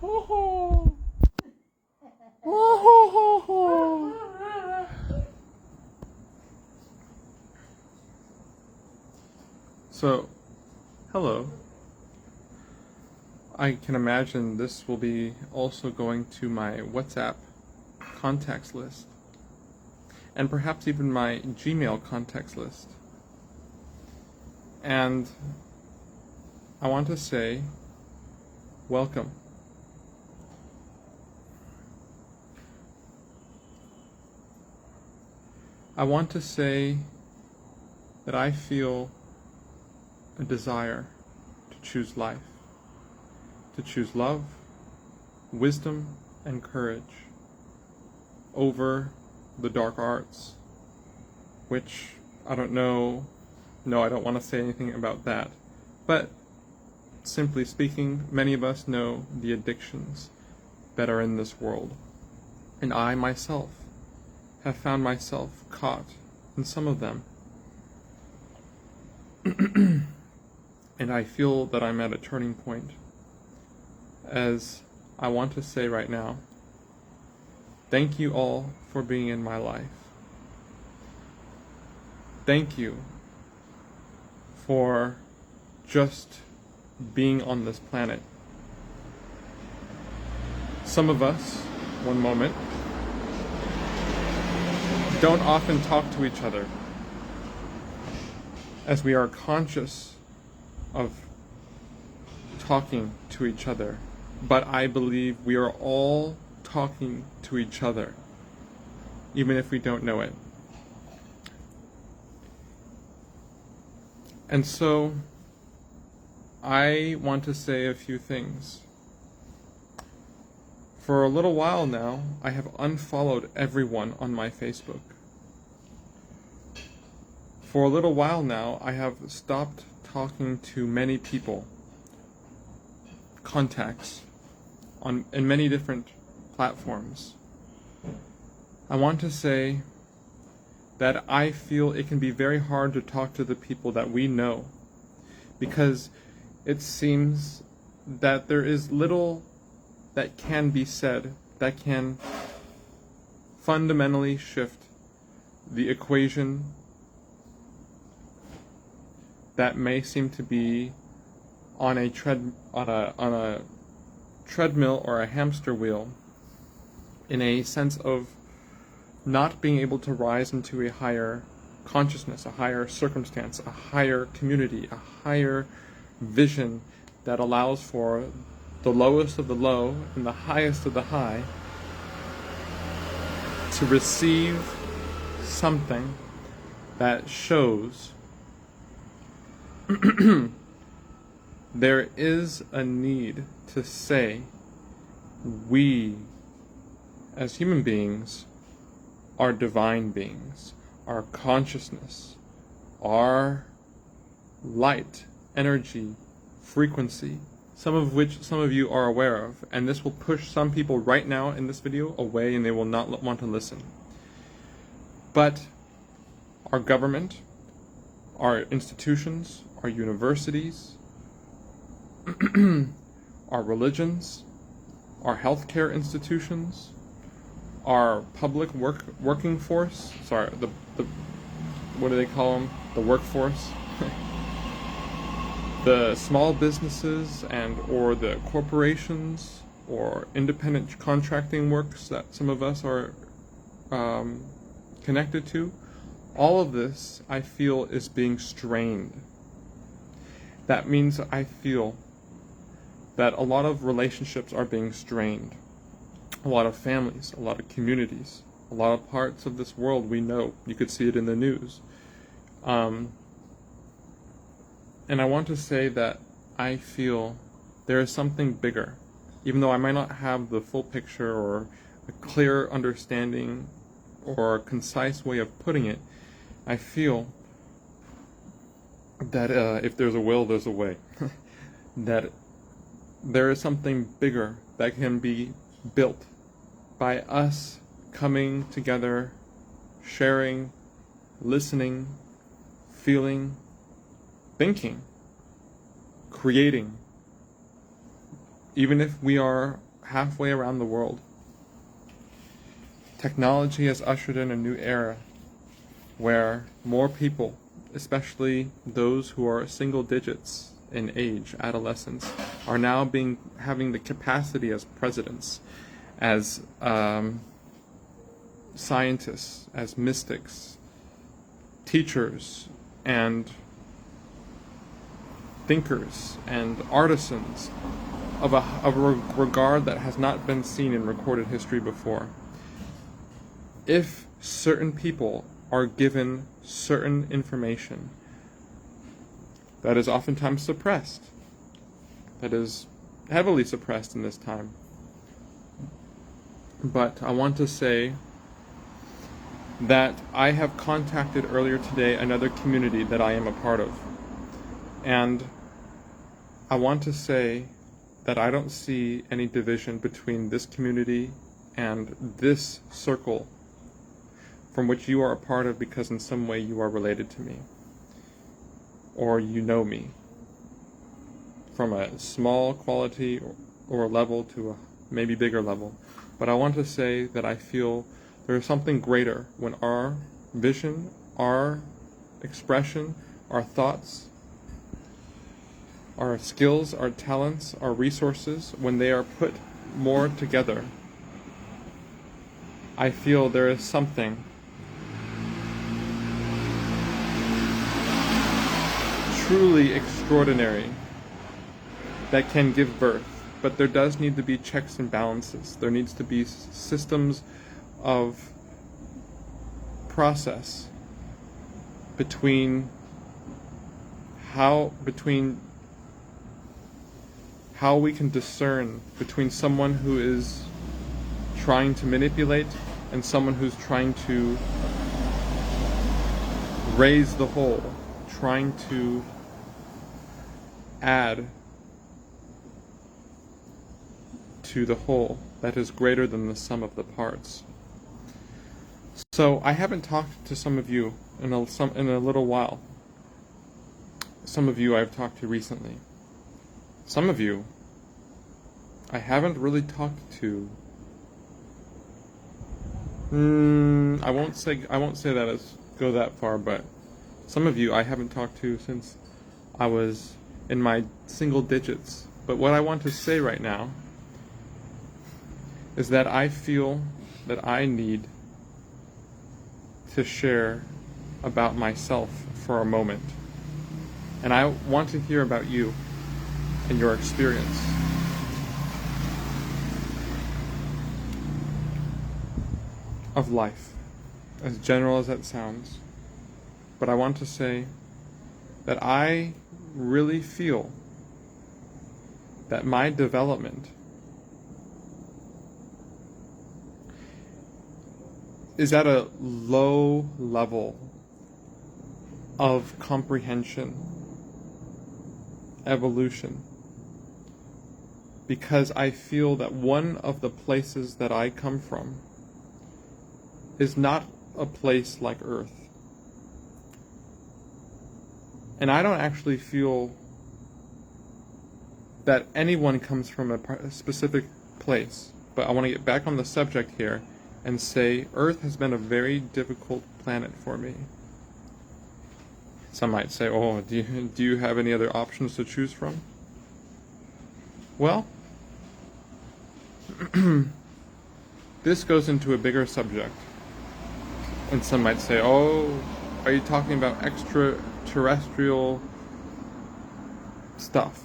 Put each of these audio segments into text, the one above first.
So, hello. I can imagine this will be also going to my WhatsApp contacts list, and perhaps even my Gmail contacts list. And I want to say, welcome. I want to say that I feel a desire to choose life, to choose love, wisdom, and courage over the dark arts, which I don't know. No, I don't want to say anything about that. But simply speaking, many of us know the addictions that are in this world. And I myself have found myself caught in some of them. And I feel that I'm at a turning point, as I want to say right now, thank you all for being in my life. Thank you for just being on this planet. Some of us, one moment, don't often talk to each other, as we are conscious of talking to each other. But I believe we are all talking to each other, even if we don't know it. And so, I want to say a few things. For a little while now, I have unfollowed everyone on my Facebook. For a little while now, I have stopped talking to many people, contacts, in many different platforms. I want to say that I feel it can be very hard to talk to the people that we know, because it seems that there is little that can be said that can fundamentally shift the equation that may seem to be on a treadmill or a hamster wheel, in a sense of not being able to rise into a higher consciousness, a higher circumstance, a higher community, a higher vision that allows for the lowest of the low and the highest of the high to receive something that shows there is a need to say we, as human beings, are divine beings. Our consciousness, our light, energy, frequency, some of which some of you are aware of, and this will push some people right now in this video away, and they will not want to listen. But our government, our institutions, our universities, our religions, our healthcare institutions, our public working force, what do they call them? The workforce. The small businesses or the corporations or independent contracting works that some of us are connected to, all of this I feel is being strained. That means I feel that a lot of relationships are being strained. A lot of families, a lot of communities, a lot of parts of this world we know. You could see it in the news. And I want to say that I feel there is something bigger. Even though I might not have the full picture or a clear understanding or a concise way of putting it, I feel that if there's a will, there's a way. That there is something bigger that can be built by us coming together, sharing, listening, feeling, thinking, creating. Even if we are halfway around the world. Technology has ushered in a new era where more people, especially those who are single digits in age, adolescents, are now having the capacity as presidents, as scientists, as mystics, teachers, and thinkers, and artisans of a regard that has not been seen in recorded history before. If certain people are given certain information that is oftentimes suppressed, that is heavily suppressed in this time. But I want to say that I have contacted earlier today another community that I am a part of. And I want to say that I don't see any division between this community and this circle from which you are a part of, because in some way you are related to me, or you know me, from a small quality or level to a maybe bigger level. But I want to say that I feel there is something greater when our vision, our expression, our thoughts, our skills, our talents, our resources, when they are put more together. I feel there is something truly extraordinary that can give birth. But there does need to be checks and balances. There needs to be systems of process between how we can discern between someone who is trying to manipulate and someone who's trying to raise the whole, trying to add to the whole that is greater than the sum of the parts. So I haven't talked to some of you in a little while. Some of you I've talked to recently. Some of you I haven't really talked to. I won't say that as go that far, but some of you I haven't talked to since I was in my single digits. But what I want to say right now is that I feel that I need to share about myself for a moment. And I want to hear about you and your experience. Of life, as general as that sounds. But I want to say that I really feel that my development is at a low level of comprehension, evolution, because I feel that one of the places that I come from is not a place like Earth. And I don't actually feel that anyone comes from a specific place. But I want to get back on the subject here and say Earth has been a very difficult planet for me. Some might say, oh, do you have any other options to choose from? Well, this goes into a bigger subject. And some might say, oh, are you talking about extraterrestrial stuff?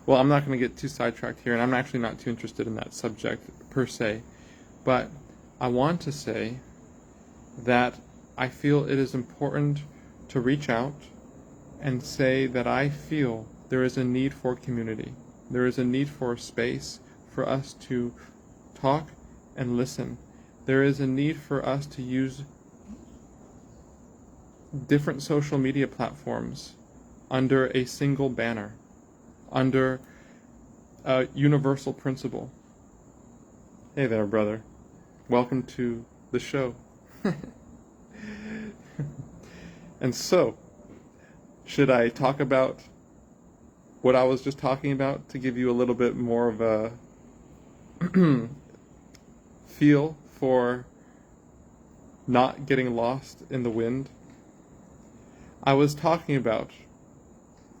Well, I'm not going to get too sidetracked here, and I'm actually not too interested in that subject per se. But I want to say that I feel it is important to reach out and say that I feel there is a need for community. There is a need for a space for us to talk and listen. There is a need for us to use different social media platforms under a single banner, under a universal principle. Hey there, brother. Welcome to the show. And so, should I talk about what I was just talking about to give you a little bit more of a feel for not getting lost in the wind. I was talking about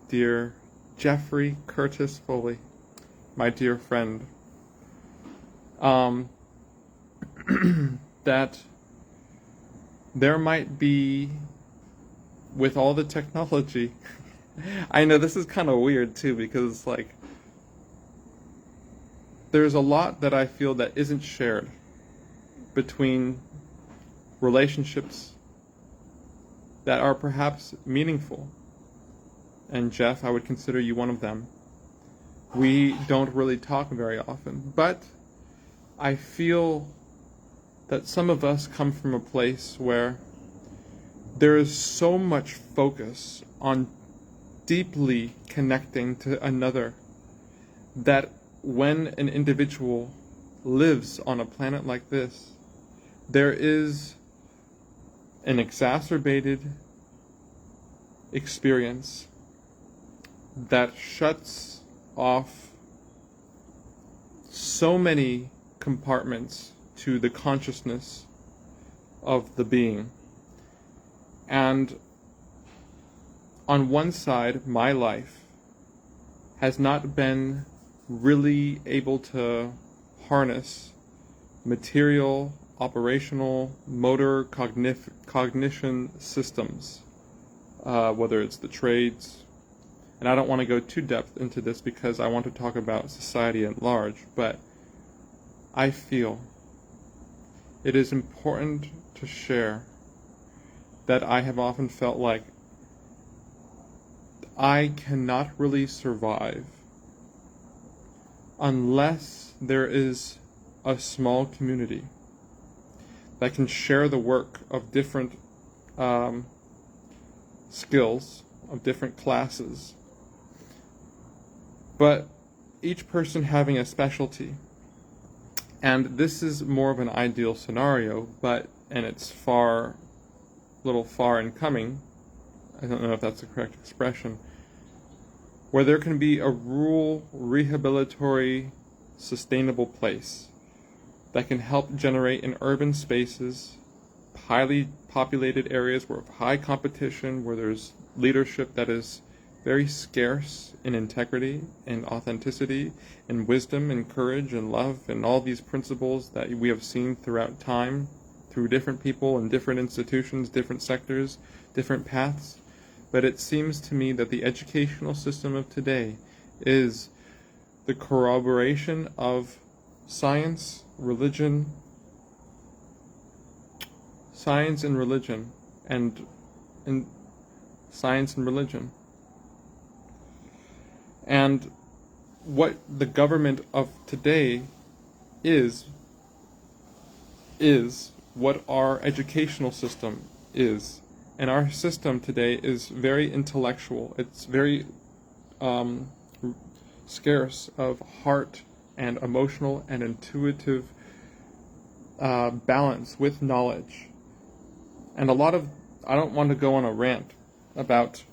dear Jeffrey Curtis Foley, my dear friend, that there might be, with all the technology, I know this is kind of weird too, because like, there's a lot that I feel that isn't shared between relationships that are perhaps meaningful. And Jeff, I would consider you one of them. We don't really talk very often, but I feel that some of us come from a place where there is so much focus on deeply connecting to another that when an individual lives on a planet like this, there is an exacerbated experience that shuts off so many compartments to the consciousness of the being. And on one side, my life has not been really able to harness material, operational, motor, cognition systems, whether it's the trades. And I don't want to go too depth into this because I want to talk about society at large, but I feel it is important to share that I have often felt like I cannot really survive unless there is a small community that can share the work of different skills, of different classes, but each person having a specialty. And this is more of an ideal scenario, and it's little far in coming, I don't know if that's the correct expression, where there can be a rural, rehabilitatory, sustainable place that can help generate in urban spaces, highly populated areas where high competition, where there's leadership that is very scarce in integrity and authenticity and wisdom and courage and love and all these principles that we have seen throughout time, through different people and different institutions, different sectors, different paths. But it seems to me that the educational system of today is the corroboration of science and religion, and science and religion. And what the government of today is what our educational system is. And our system today is very intellectual. It's very scarce of heart and emotional and intuitive balance with knowledge. And I don't want to go on a rant about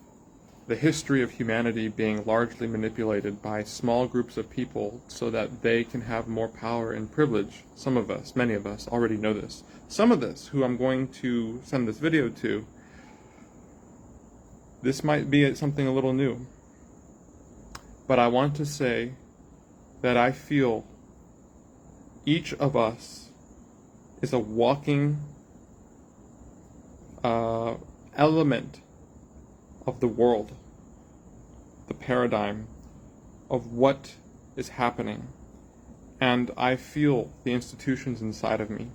the history of humanity being largely manipulated by small groups of people so that they can have more power and privilege. Some of us, many of us, already know this. Some of this, who I'm going to send this video to, this might be something a little new. But I want to say that I feel each of us is a walking element of the world, the paradigm of what is happening. And I feel the institutions inside of me.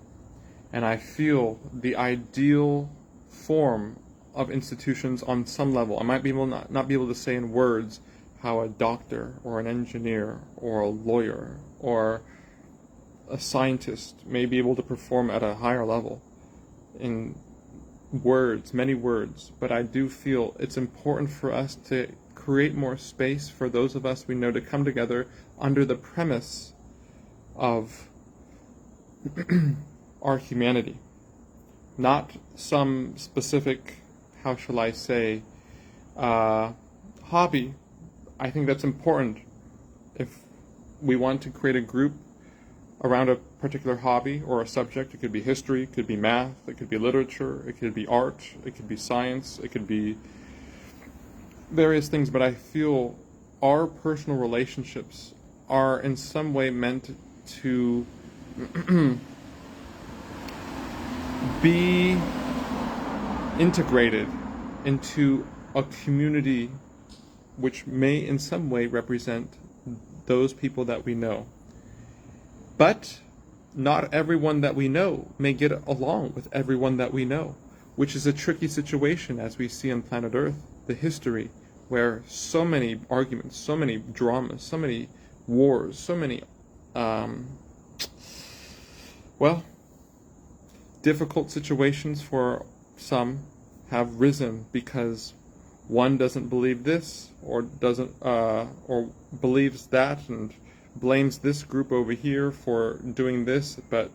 And I feel the ideal form of institutions on some level. I might be able not be able to say in words how a doctor or an engineer or a lawyer or a scientist may be able to perform at a higher level in words, many words, but I do feel it's important for us to create more space for those of us we know to come together under the premise of our humanity, not some specific, how shall I say, hobby. I think that's important if we want to create a group around a particular hobby or a subject. It could be history, it could be math, it could be literature, it could be art, it could be science, it could be various things, but I feel our personal relationships are in some way meant to be integrated into a community which may in some way represent those people that we know. But not everyone that we know may get along with everyone that we know, which is a tricky situation as we see on planet Earth, the history, where so many arguments, so many dramas, so many wars, so many, difficult situations for some have risen because one doesn't believe this or doesn't or believes that and blames this group over here for doing this, but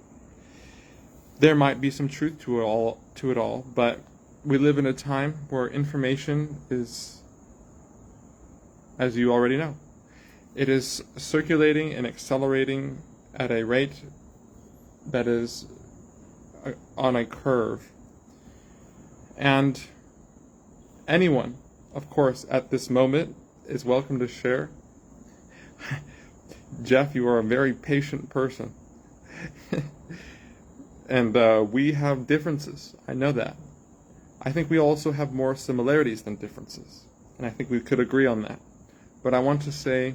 there might be some truth to it all, but we live in a time where information is, as you already know, it is circulating and accelerating at a rate that is on a curve. And anyone, of course, at this moment is welcome to share. Jeff, you are a very patient person. And we have differences. I know that. I think we also have more similarities than differences. And I think we could agree on that. But I want to say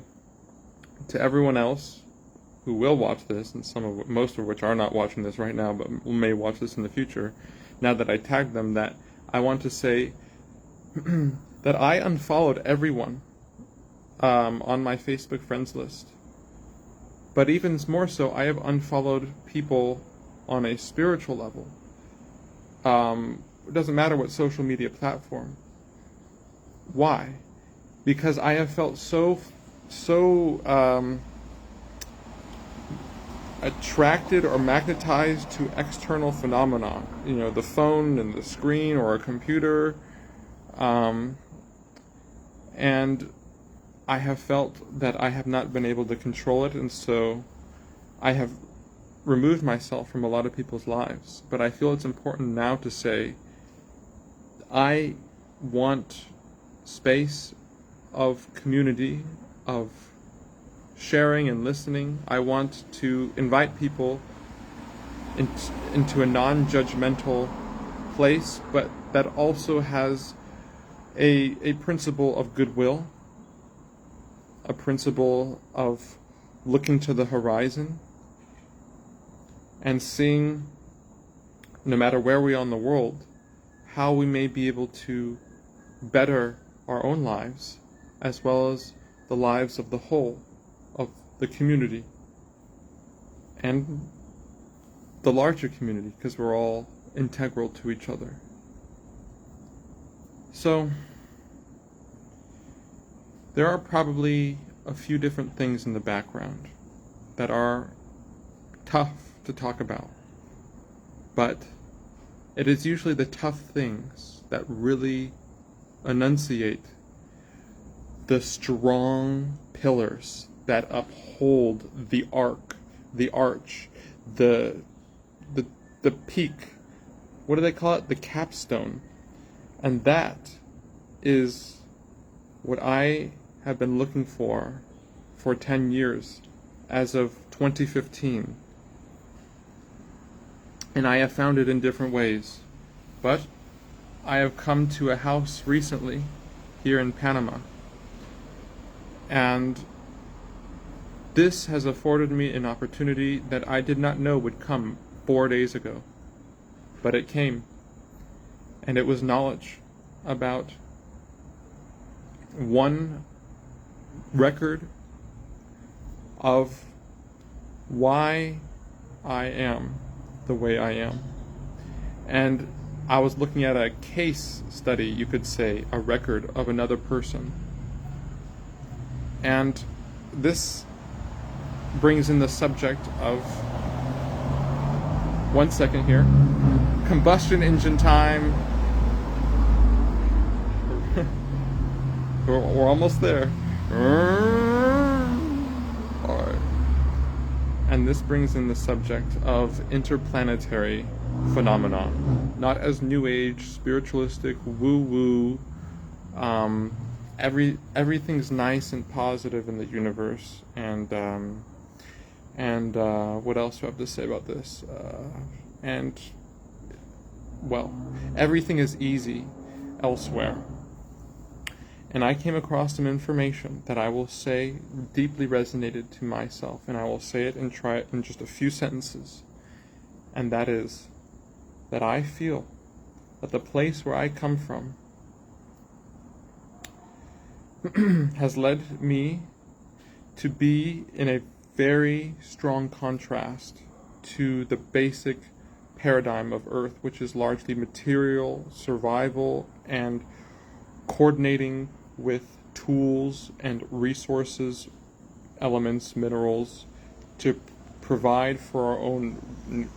to everyone else who will watch this, and most of which are not watching this right now, but may watch this in the future, now that I tagged them, that I want to say that I unfollowed everyone on my Facebook friends list. But even more so, I have unfollowed people on a spiritual level. It doesn't matter what social media platform. Why? Because I have felt so attracted or magnetized to external phenomena, the phone and the screen or a computer, and I have felt that I have not been able to control it, and so I have removed myself from a lot of people's lives. But I feel it's important now to say I want space of community, of sharing and listening. I want to invite people into a non-judgmental place, but that also has a principle of goodwill, a principle of looking to the horizon and seeing, no matter where we are in the world, how we may be able to better our own lives as well as the lives of the whole of the community and the larger community, because we're all integral to each other. So there are probably a few different things in the background that are tough to talk about, but it is usually the tough things that really enunciate the strong pillars that uphold the arch, the peak. What do they call it? The capstone. And that is what I have been looking for 10 years, as of 2015. And I have found it in different ways. But I have come to a house recently here in Panama. And this has afforded me an opportunity that I did not know would come 4 days ago. But it came. And it was knowledge about one record of why I am the way I am. And I was looking at a case study, you could say, a record of another person. And this brings in the subject of, one second here, combustion engine time. We're almost there. Alright. And this brings in the subject of interplanetary phenomena, not as New Age, spiritualistic, woo-woo. Everything's nice and positive in the universe, and what else do I have to say about this? Everything is easy elsewhere. And I came across some information that I will say deeply resonated to myself, and I will say it and try it in just a few sentences. And that is that I feel that the place where I come from has led me to be in a very strong contrast to the basic paradigm of Earth, which is largely material, survival, and coordinating with tools and resources, elements, minerals, to provide for our own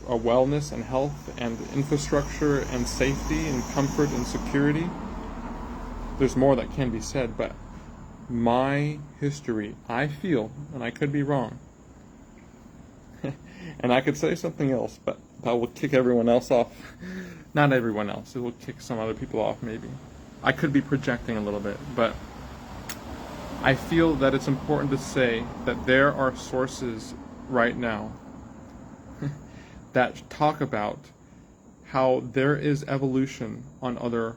wellness and health and infrastructure and safety and comfort and security. There's more that can be said, but my history, I feel, and I could be wrong, and I could say something else, but that will kick everyone else off. Not everyone else, it will kick some other people off maybe. I could be projecting a little bit, but I feel that it's important to say that there are sources right now that talk about how there is evolution on other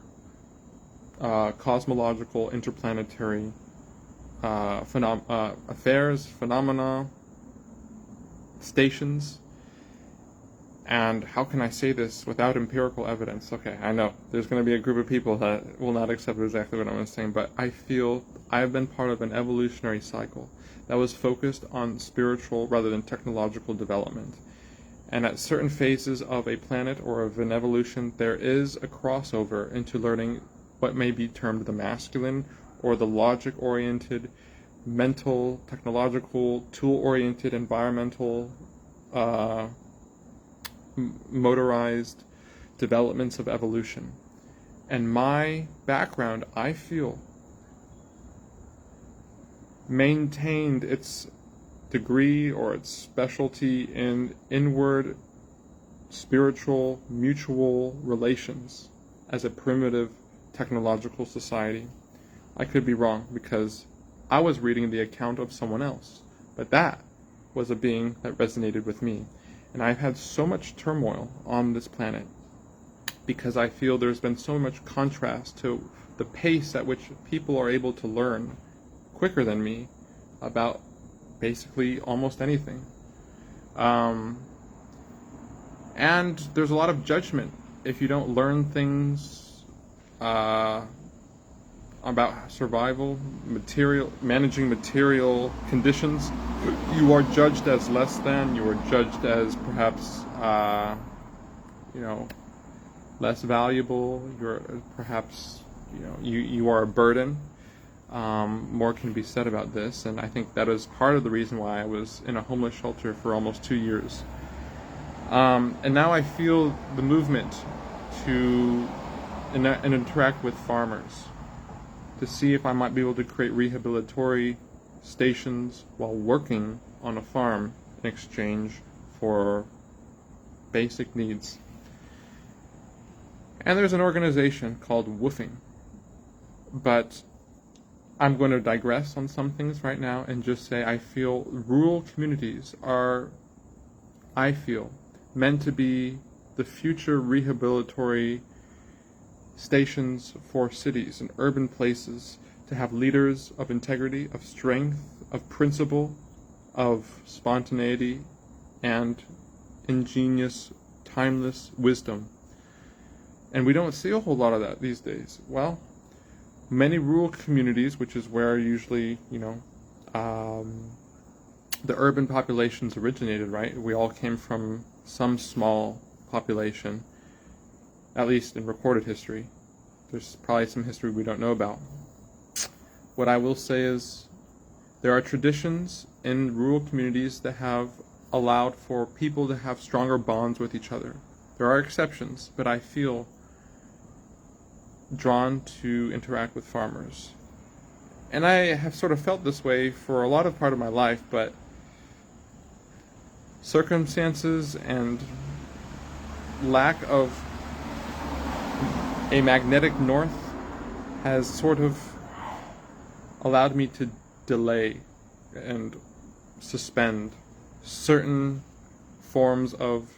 cosmological, interplanetary affairs, phenomena, stations. And how can I say this without empirical evidence? Okay, I know there's going to be a group of people that will not accept exactly what I'm saying, but I feel I've been part of an evolutionary cycle that was focused on spiritual rather than technological development. And at certain phases of a planet or of an evolution, there is a crossover into learning what may be termed the masculine or the logic-oriented, mental, technological, tool-oriented, environmental, motorized developments of evolution. And my background, I feel, maintained its degree or its specialty in inward spiritual mutual relations as a primitive technological society. I could be wrong because I was reading the account of someone else, but that was a being that resonated with me. And I've had so much turmoil on this planet because I feel there's been so much contrast to the pace at which people are able to learn quicker than me about basically almost anything. And there's a lot of judgment if you don't learn things about survival, managing material conditions. You are judged as less than, you are judged as perhaps, less valuable, you're perhaps, you are a burden. More can be said about this, and I think that is part of the reason why I was in a homeless shelter for almost 2 years. And now I feel the movement to interact with farmers, to see if I might be able to create rehabilitatory stations while working on a farm in exchange for basic needs. And there's an organization called Woofing. But I'm going to digress on some things right now and just say I feel rural communities are, meant to be the future rehabilitatory stations for cities and urban places, to have leaders of integrity, of strength, of principle, of spontaneity, and ingenious, timeless wisdom. And we don't see a whole lot of that these days. Well, many rural communities, which is where usually, the urban populations originated, right? We all came from some small population, at least in recorded history. There's probably some history we don't know about. What I will say is there are traditions in rural communities that have allowed for people to have stronger bonds with each other. There are exceptions, but I feel drawn to interact with farmers. And I have sort of felt this way for a lot of part of my life, but circumstances and lack of a magnetic north has sort of allowed me to delay and suspend certain forms of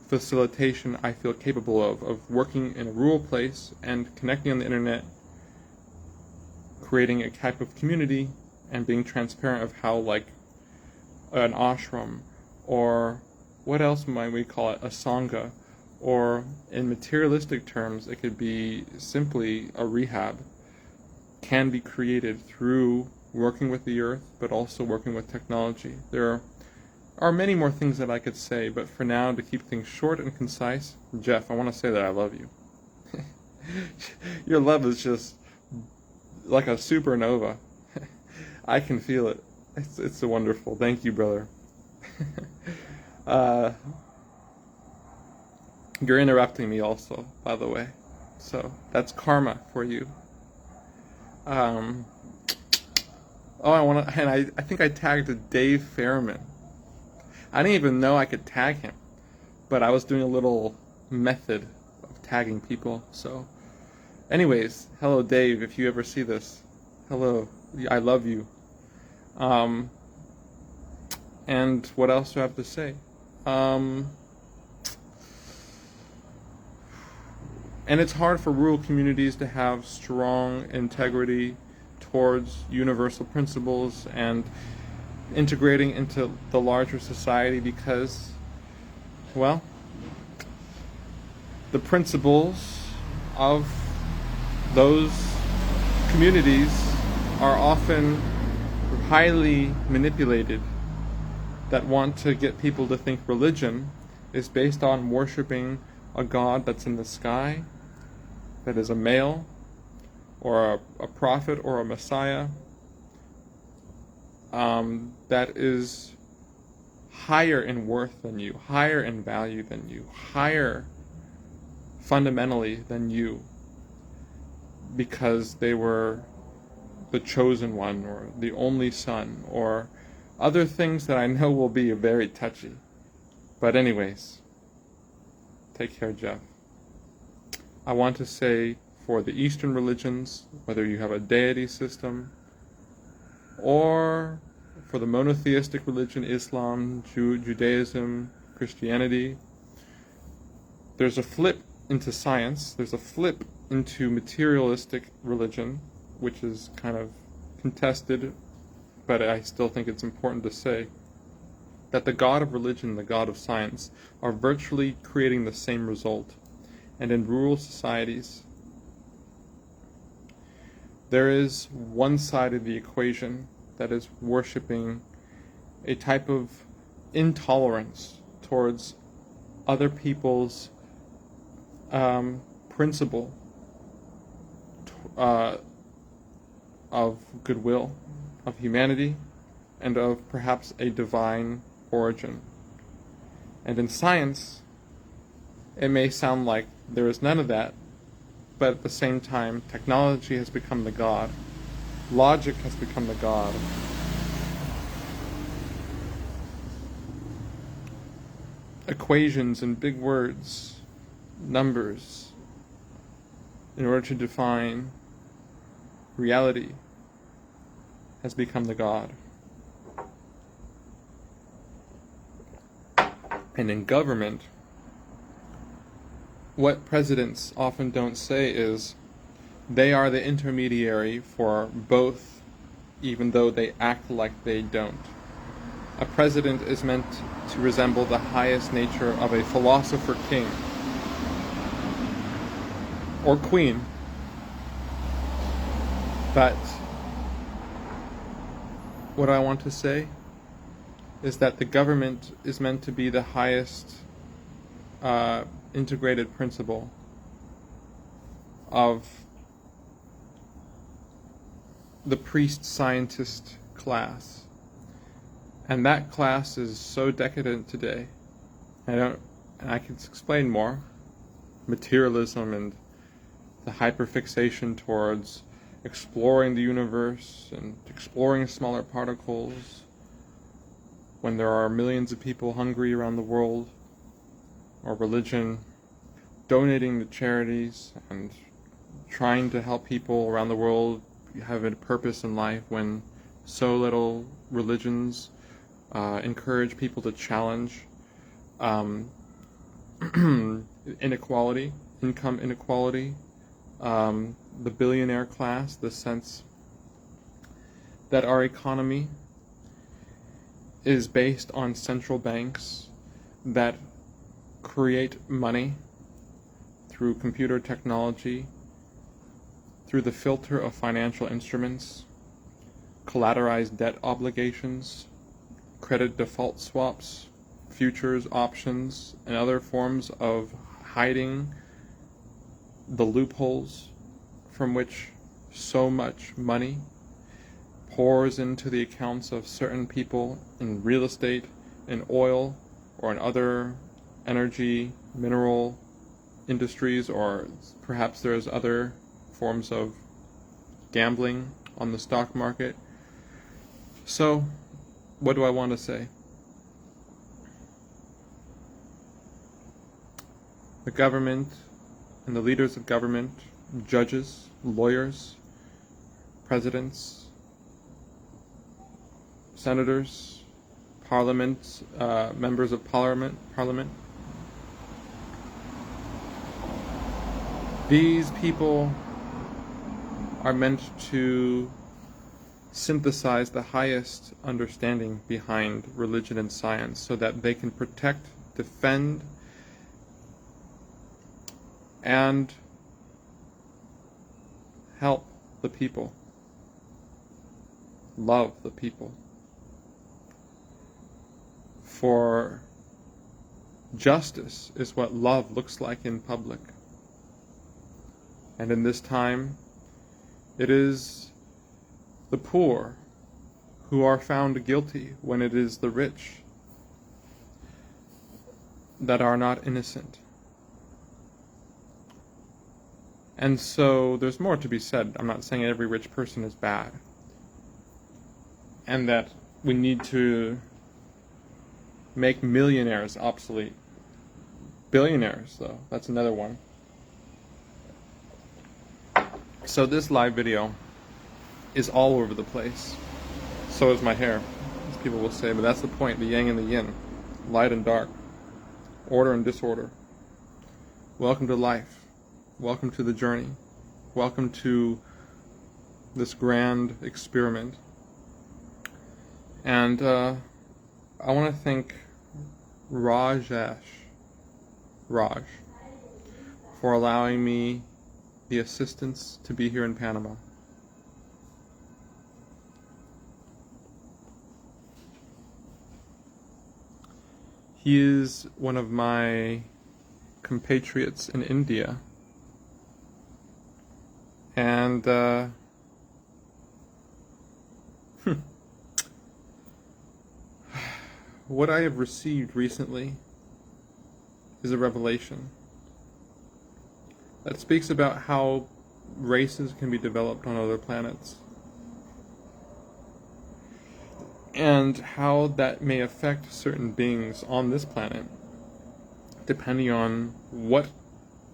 facilitation I feel capable of working in a rural place and connecting on the internet, creating a type of community, and being transparent of how, like, an ashram, or what else might we call it, a sangha, or in materialistic terms, it could be simply a rehab, can be created through working with the earth, but also working with technology. There are many more things that I could say, but for now, to keep things short and concise, Jeff, I want to say that I love you. Your love is just like a supernova. I can feel it. It's wonderful. Thank you, brother. You're interrupting me also, by the way. So that's karma for you. I think I tagged Dave Fairman. I didn't even know I could tag him, but I was doing a little method of tagging people. So, anyways, hello Dave, if you ever see this. Hello, I love you. And what else do I have to say? And it's hard for rural communities to have strong integrity towards universal principles and integrating into the larger society because, well, the principles of those communities are often highly manipulated, that want to get people to think religion is based on worshiping a god that's in the sky, that is a male, or a prophet, or a messiah, that is higher in worth than you, higher in value than you, higher fundamentally than you, because they were the chosen one, or the only son, or other things that I know will be very touchy. But anyways, take care, Jeff. I want to say, for the Eastern religions, whether you have a deity system, or for the monotheistic religion, Islam, Judaism, Christianity, there's a flip into science, there's a flip into materialistic religion, which is kind of contested, but I still think it's important to say that the God of religion and the God of science are virtually creating the same result. And in rural societies, there is one side of the equation that is worshiping a type of intolerance towards other people's principle of goodwill, of humanity, and of perhaps a divine origin. And in science, it may sound like there is none of that, but at the same time, technology has become the god. Logic has become the god. Equations and big words, numbers, in order to define reality, has become the god. And in government, what presidents often don't say is they are the intermediary for both, even though they act like they don't. A president is meant to resemble the highest nature of a philosopher king or queen, but what I want to say is that the government is meant to be the highest integrated principle of the priest-scientist class. And that class is so decadent today. And I can explain more. Materialism and the hyperfixation towards exploring the universe and exploring smaller particles. when there are millions of people hungry around the world, or religion, donating to charities and trying to help people around the world have a purpose in life, when so little religions encourage people to challenge inequality, income inequality, the billionaire class, the sense that our economy is based on central banks that create money through computer technology, through the filter of financial instruments, collateralized debt obligations, credit default swaps, futures options, and other forms of hiding the loopholes from which so much money pours into the accounts of certain people in real estate, in oil, or in other energy, mineral industries, or perhaps there's other forms of gambling on the stock market. So, what do I want to say? The government and the leaders of government, judges, lawyers, presidents, senators, parliament, members of parliament. These people are meant to synthesize the highest understanding behind religion and science so that they can protect, defend, and help the people, love the people. For justice is what love looks like in public. And in this time, it is the poor who are found guilty when it is the rich that are not innocent. And so there's more to be said. I'm not saying every rich person is bad, and that we need to make millionaires obsolete. Billionaires, though, that's another one. So this live video is all over the place. So is my hair, as people will say, but that's the point, the yang and the yin, light and dark, order and disorder. Welcome to life. Welcome to the journey. Welcome to this grand experiment. And I want to thank Raj for allowing me the assistance to be here in Panama. He is one of my compatriots in India. And what I have received recently is a revelation that speaks about how races can be developed on other planets, and how that may affect certain beings on this planet, depending on what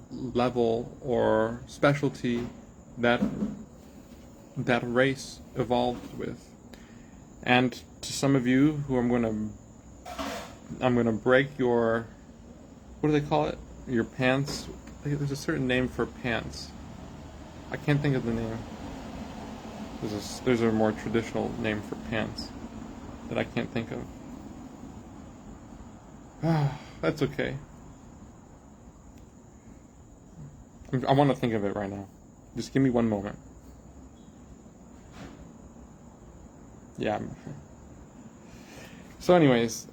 level or specialty that race evolved with. And to some of you who I'm gonna break your, what do they call it? Your pants. There's a certain name for pants. I can't think of the name. There's a more traditional name for pants that I can't think of. That's okay. I want to think of it right now. Just give me one moment. Yeah. So anyways,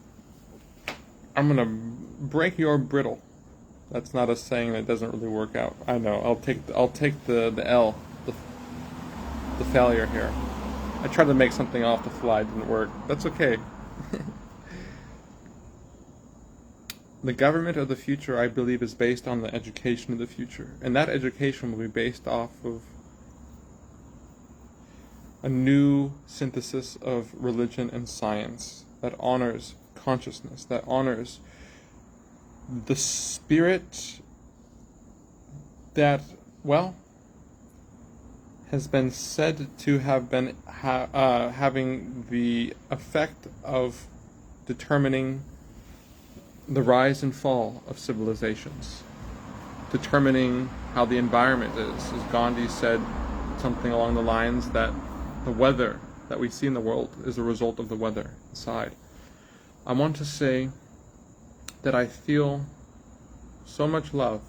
I'm gonna break your brittle. That's not a saying that doesn't really work out. I know. I'll take the L, the failure here. I tried to make something off the fly, it didn't work. That's okay. The government of the future, I believe, is based on the education of the future. And that education will be based off of a new synthesis of religion and science that honors consciousness, that honors the spirit that, well, has been said to have been having the effect of determining the rise and fall of civilizations, determining how the environment is. As Gandhi said something along the lines that the weather that we see in the world is a result of the weather inside. I want to say that I feel so much love,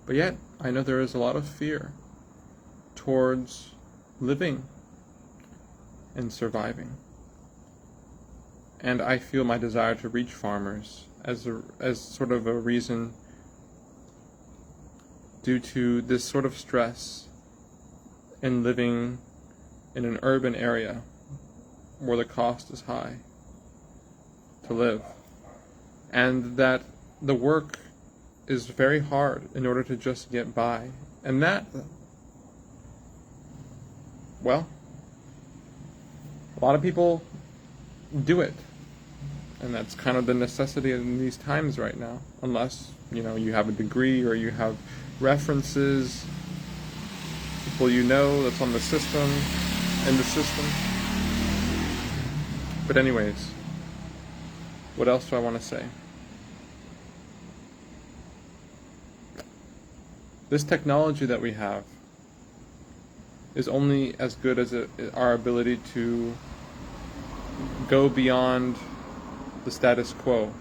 but yet I know there is a lot of fear towards living and surviving. And I feel my desire to reach farmers as sort of a reason, due to this sort of stress in living in an urban area where the cost is high to live, and that the work is very hard in order to just get by. And that, well, a lot of people do it, and that's kind of the necessity in these times right now, unless, you know, you have a degree or you have references, people you know that's on the system, in the system. But anyways, what else do I want to say? This technology that we have is only as good as our ability to go beyond the status quo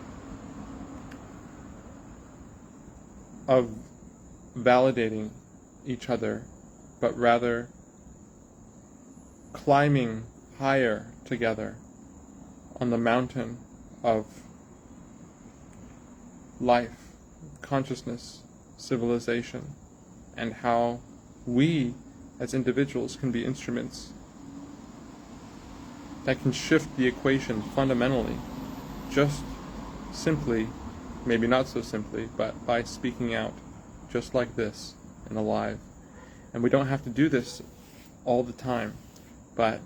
of validating each other, but rather climbing higher together on the mountain of life, consciousness, civilization, and how we as individuals can be instruments that can shift the equation fundamentally, just simply, maybe not so simply, but by speaking out just like this and alive. And we don't have to do this all the time, but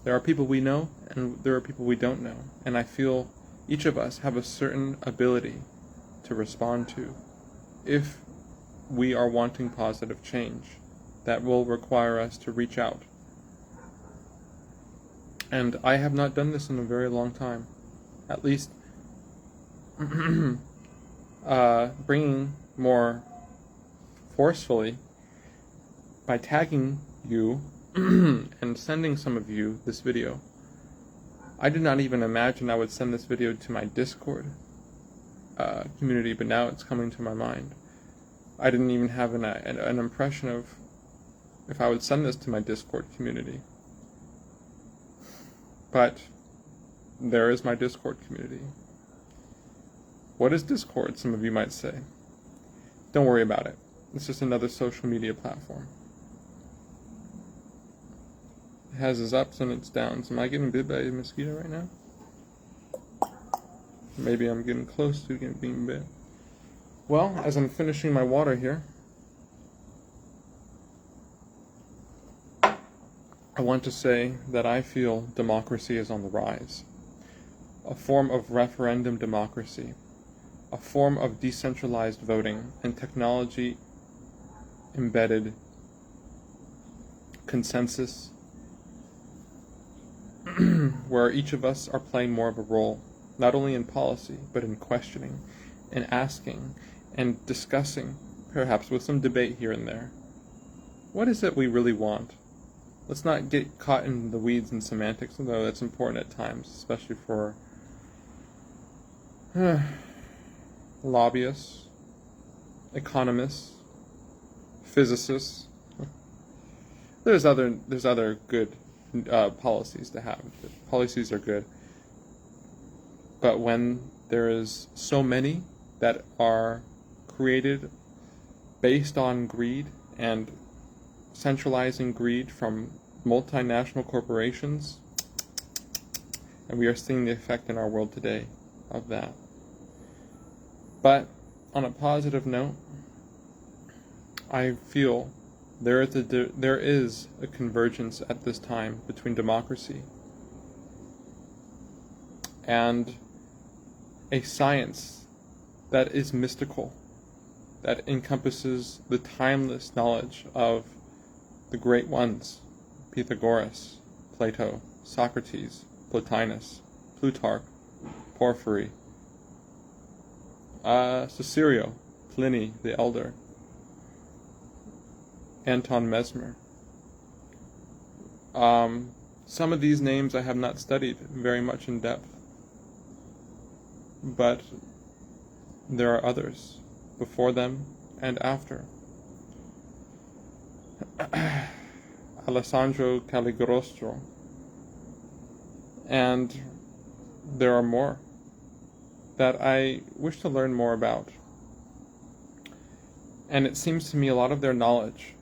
there are people we know and there are people we don't know, and I feel each of us have a certain ability to respond to if we are wanting positive change that will require us to reach out. And I have not done this in a very long time, at least bringing more forcefully by tagging you and sending some of you this video. I did not even imagine I would send this video to my Discord community, but now it's coming to my mind. I didn't even have an impression of if I would send this to my Discord community. But there is my Discord community. What is Discord, some of you might say? Don't worry about it. It's just another social media platform. It has its ups and its downs. Am I getting bit by a mosquito right now? Maybe I'm getting close to being bit. Well, as I'm finishing my water here, I want to say that I feel democracy is on the rise. A form of referendum democracy, a form of decentralized voting and technology embedded consensus where each of us are playing more of a role, not only in policy, but in questioning and asking and discussing, perhaps with some debate here and there. What is it we really want? Let's not get caught in the weeds and semantics, although that's important at times, especially for lobbyists, economists, physicists. There's other good policies to have. Policies are good, but when there is so many that are created based on greed and centralizing greed from multinational corporations, and we are seeing the effect in our world today of that. But on a positive note, I feel there is a convergence at this time between democracy and a science that is mystical, that encompasses the timeless knowledge of the great ones: Pythagoras, Plato, Socrates, Plotinus, Plutarch, Porphyry, Cicero, Pliny the Elder, Anton Mesmer. Some of these names I have not studied very much in depth, but there are others before them and after. Alessandro Cagliostro, and there are more that I wish to learn more about. And it seems to me a lot of their knowledge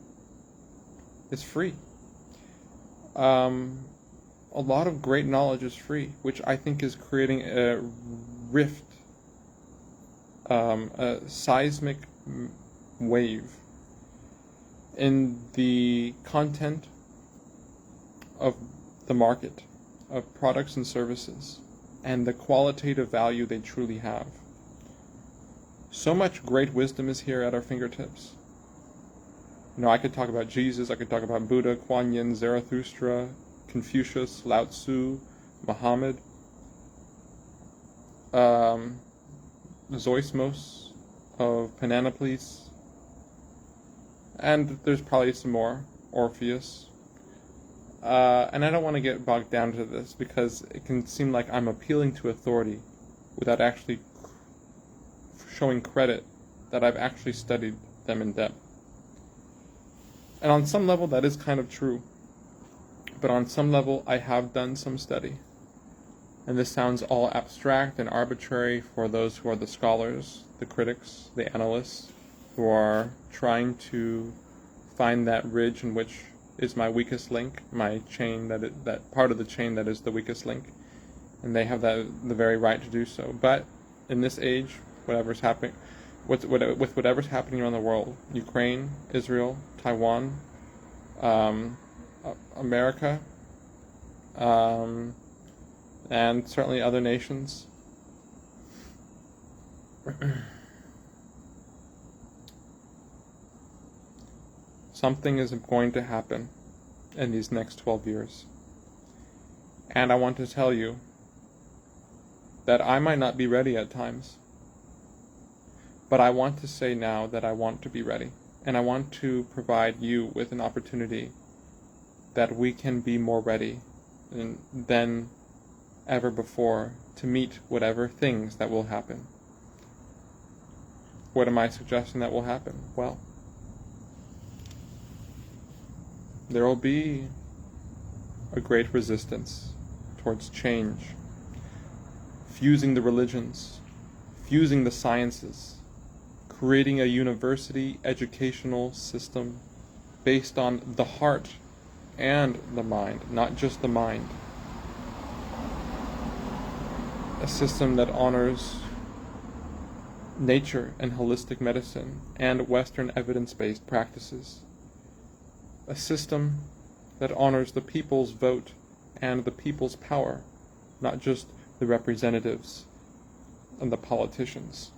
is free. A lot of great knowledge is free, which I think is creating a rift, a seismic wave in the content of the market, of products and services, and the qualitative value they truly have. So much great wisdom is here at our fingertips. You know, I could talk about Jesus, I could talk about Buddha, Kuan Yin, Zarathustra, Confucius, Lao Tzu, Muhammad, Zoismos of Pananoplis, and there's probably some more, Orpheus. And I don't want to get bogged down to this because it can seem like I'm appealing to authority without actually showing credit that I've actually studied them in depth. And on some level that is kind of true, but on some level I have done some study. And this sounds all abstract and arbitrary for those who are the scholars, the critics, the analysts, who are trying to find that ridge in which is my weakest link, my chain, that part of the chain that is the weakest link. And they have the very right to do so. But in this age, whatever's happening, with whatever's happening around the world, Ukraine, Israel, Taiwan, America, and certainly other nations, something is going to happen in these next 12 years. And I want to tell you that I might not be ready at times. But I want to say now that I want to be ready. And I want to provide you with an opportunity that we can be more ready than ever before to meet whatever things that will happen. What am I suggesting that will happen? Well, there will be a great resistance towards change, fusing the religions, fusing the sciences, creating a university educational system based on the heart and the mind, not just the mind. A system that honors nature and holistic medicine and Western evidence-based practices. A system that honors the people's vote and the people's power, not just the representatives and the politicians.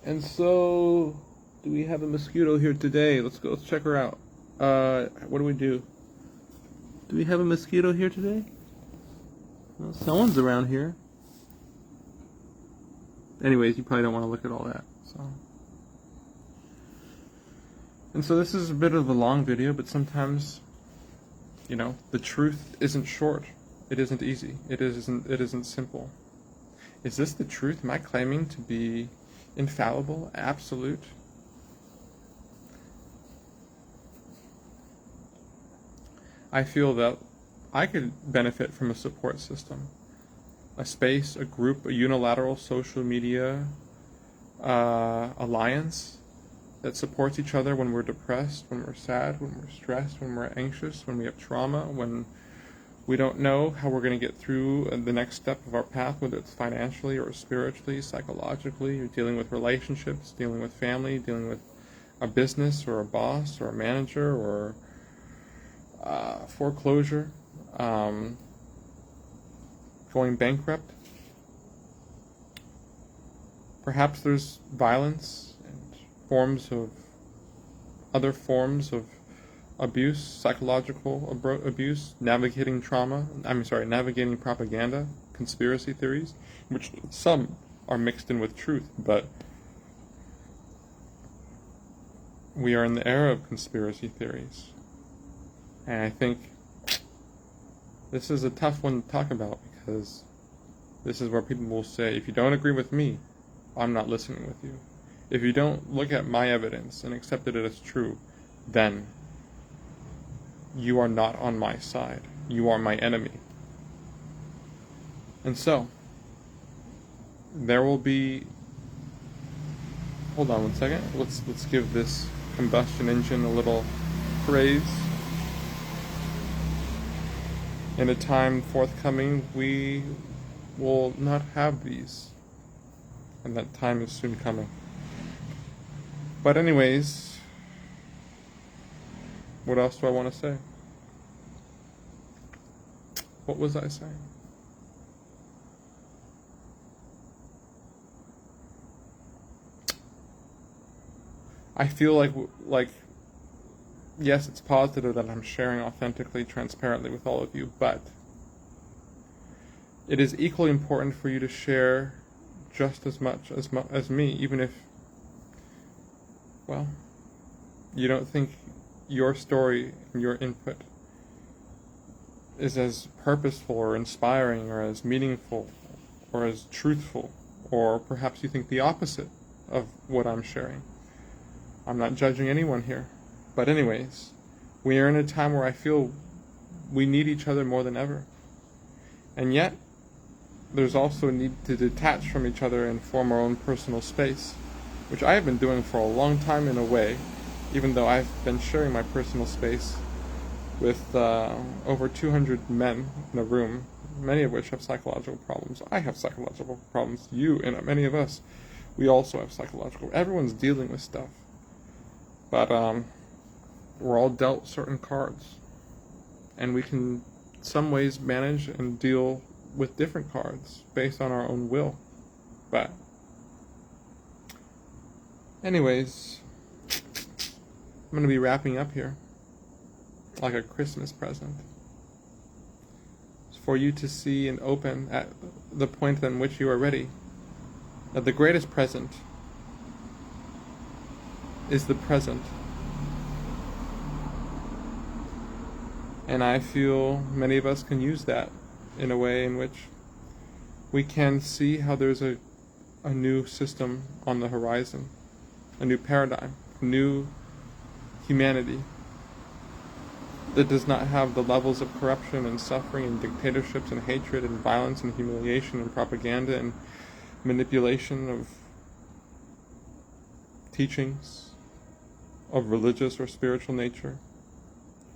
And so, do we have a mosquito here today? Let's check her out. What do we do? Do we have a mosquito here today? Well, someone's around here. Anyways, you probably don't want to look at all that, so. And so this is a bit of a long video, but sometimes, you know, the truth isn't short. It isn't easy. It isn't simple. Is this the truth? Am I claiming to be infallible, absolute? I feel that I could benefit from a support system, a space, a group, a unilateral social media alliance that supports each other when we're depressed, when we're sad, when we're stressed, when we're anxious, when we have trauma, when we don't know how we're going to get through the next step of our path, whether it's financially or spiritually, psychologically. You're dealing with relationships, dealing with family, dealing with a business or a boss or a manager or foreclosure. going bankrupt. Perhaps there's violence and other forms of abuse, psychological abuse, navigating propaganda, conspiracy theories, which some are mixed in with truth, but we are in the era of conspiracy theories. And I think this is a tough one to talk about, because this is where people will say, if you don't agree with me, I'm not listening with you. If you don't look at my evidence and accept it as true, then you are not on my side. You are my enemy. And so, there will be... Hold on one second. Let's give this combustion engine a little praise. In a time forthcoming, we will not have these. And that time is soon coming. But anyways, what else do I want to say? What was I saying? I feel like yes, it's positive that I'm sharing authentically, transparently with all of you, but it is equally important for you to share just as much as me, even if, well, you don't think your story and your input is as purposeful or inspiring or as meaningful or as truthful, or perhaps you think the opposite of what I'm sharing. I'm not judging anyone here. But anyways, we are in a time where I feel we need each other more than ever. And yet, there's also a need to detach from each other and form our own personal space, which I have been doing for a long time in a way, even though I've been sharing my personal space with over 200 men in a room, many of which have psychological problems. I have psychological problems. You and many of us, we also have psychological. Everyone's dealing with stuff. But we're all dealt certain cards. And we can, in some ways, manage and deal with different cards based on our own will. But anyways, I'm going to be wrapping up here like a Christmas present. It's for you to see and open at the point in which you are ready. That the greatest present is the present. And I feel many of us can use that in a way in which we can see how there's a new system on the horizon, a new paradigm, a new humanity that does not have the levels of corruption and suffering and dictatorships and hatred and violence and humiliation and propaganda and manipulation of teachings of religious or spiritual nature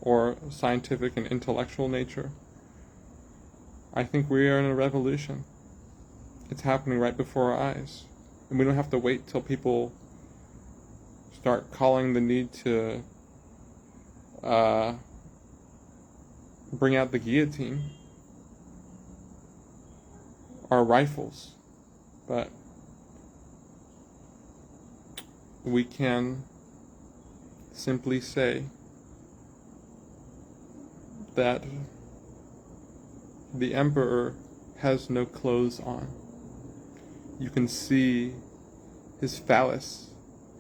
or scientific and intellectual nature. I think we are in a revolution. It's happening right before our eyes. And we don't have to wait till people start calling the need to bring out the guillotine or rifles. But we can simply say that the emperor has no clothes on. You can see his phallus,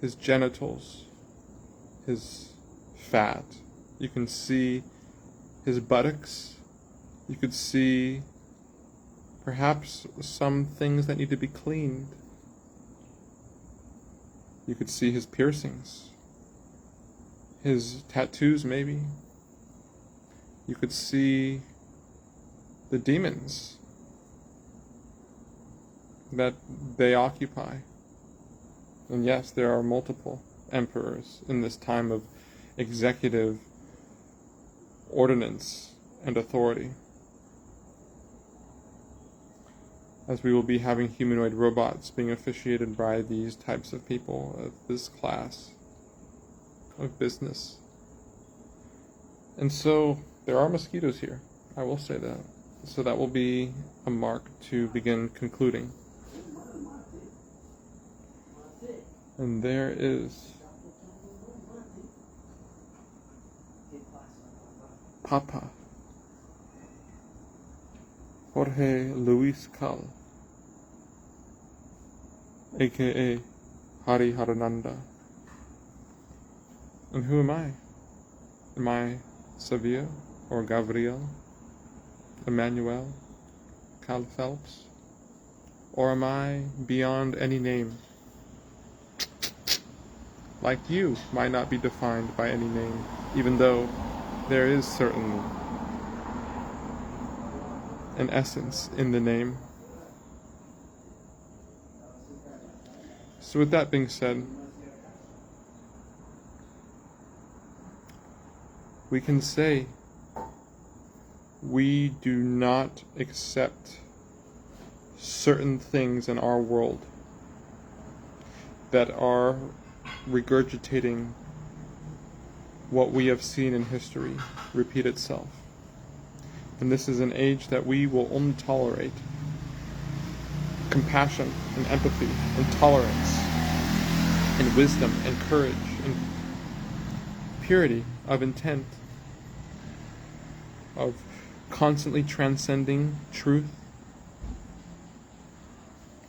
his genitals, his fat. You can see his buttocks. You could see perhaps some things that need to be cleaned. You could see his piercings, his tattoos maybe. You could see the demons that they occupy. And yes, there are multiple emperors in this time of executive ordinance and authority, as we will be having humanoid robots being officiated by these types of people of this class of business. And so there are mosquitoes here, I will say that. So that will be a mark to begin concluding. And there is Papa Jorge Luis Cal, aka Hari Harananda. And who am I? Am I Sevilla or Gabriel, Emmanuel, Cal Phelps? Or am I beyond any name? Like you might not be defined by any name, even though there is certainly an essence in the name. So with that being said, we can say we do not accept certain things in our world that are regurgitating what we have seen in history repeat itself. And this is an age that we will only tolerate compassion and empathy and tolerance and wisdom and courage and purity of intent, of constantly transcending truth,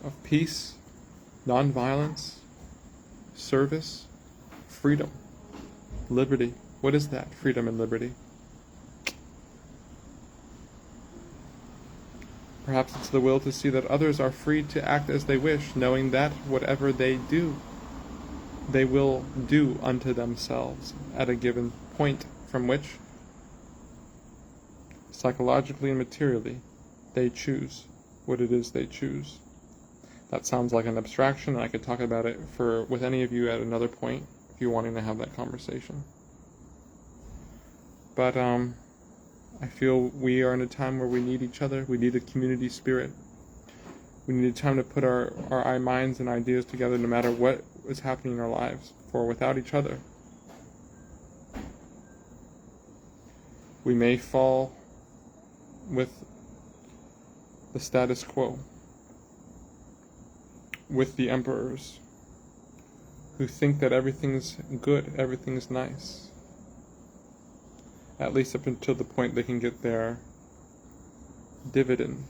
of peace, nonviolence, service, freedom, liberty. What is that? Freedom and liberty. Perhaps it's the will to see that others are free to act as they wish, knowing that whatever they do, they will do unto themselves at a given point from which, psychologically and materially, they choose what it is they choose. That sounds like an abstraction, and I could talk about it with any of you at another point if you're wanting to have that conversation. But I feel we are in a time where we need each other. We need a community spirit. We need a time to put our minds and ideas together no matter what is happening in our lives. For without each other, we may fall with the status quo, with the emperors who think that everything's good, everything's nice. At least up until the point they can get their dividend,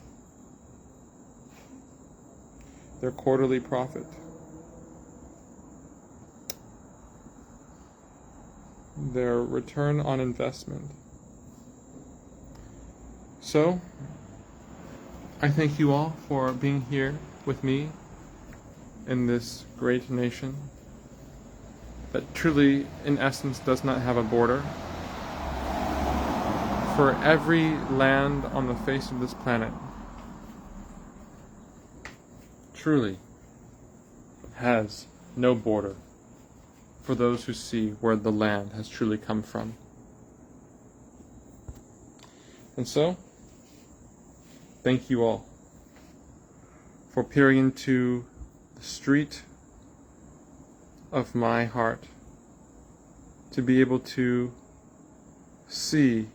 their quarterly profit, their return on investment. So, I thank you all for being here with me in this great nation that truly, in essence, does not have a border. For every land on the face of this planet truly has no border for those who see where the land has truly come from. And so, thank you all for peering into the street of my heart to be able to see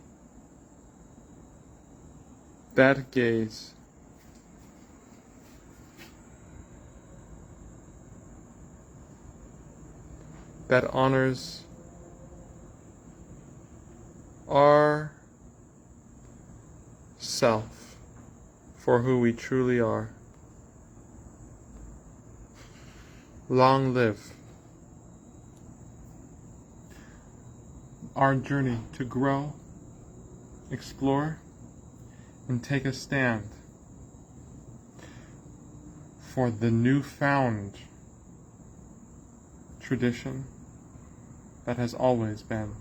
that gaze that honors our self for who we truly are. Long live our journey to grow, explore, and take a stand for the newfound tradition that has always been